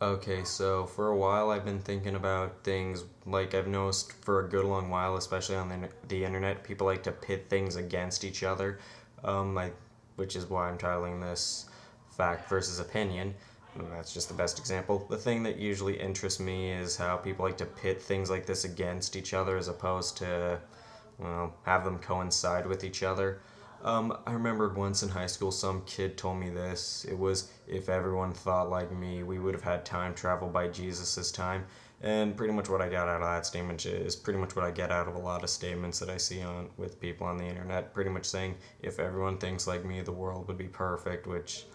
Okay, so for a while I've been thinking about things like I've noticed for a good long while, especially on the internet, people like to pit things against each other, like, which is why I'm titling this Fact versus Opinion. And that's just the best example. The thing that usually interests me is how people like to pit things like this against each other as opposed to, well, have them coincide with each other. I remembered once in high school, some kid told me this. It was, if everyone thought like me, we would have had time travel by Jesus' time. And pretty much what I got out of that statement is pretty much what I get out of a lot of statements that I see on with people on the internet. Pretty much saying, if everyone thinks like me, the world would be perfect, which,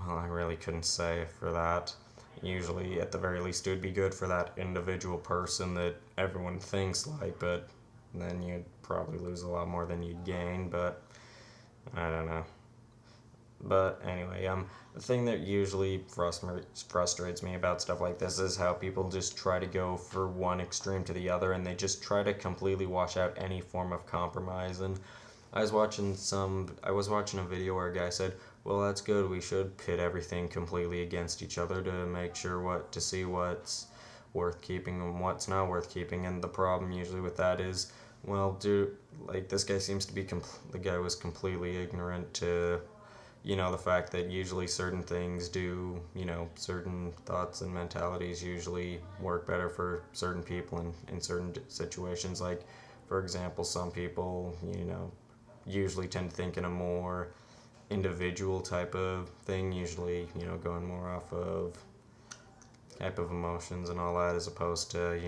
well, I really couldn't say for that. Usually, at the very least, it would be good for that individual person that everyone thinks like, but then you'd probably lose a lot more than you'd gain, but I don't know. But anyway, the thing that usually frustrates me about stuff like this is how people just try to go for one extreme to the other, and they just try to completely wash out any form of compromise. And I was watching a video where a guy said, "Well, that's good. We should pit everything completely against each other to make sure to see what's worth keeping and what's not worth keeping." And the problem usually with that is, well, dude, like this guy seems to be the guy was completely ignorant to the fact that usually certain things do, certain thoughts and mentalities usually work better for certain people in certain situations. Like, for example, some people, usually tend to think in a more individual type of thing, usually, going more off of type of emotions and all that as opposed to,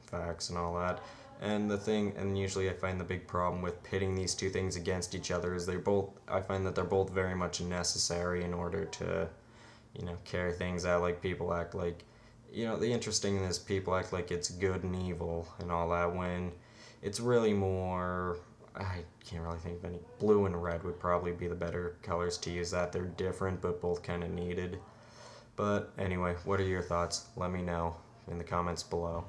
facts and all that. And usually I find the big problem with pitting these two things against each other is I find that they're both very much necessary in order to, carry things out. Like people act like, the interesting thing is people act like it's good and evil and all that when it's really more, I can't really think of any, blue and red would probably be the better colors to use that. They're different but both kind of needed. But anyway, what are your thoughts? Let me know in the comments below.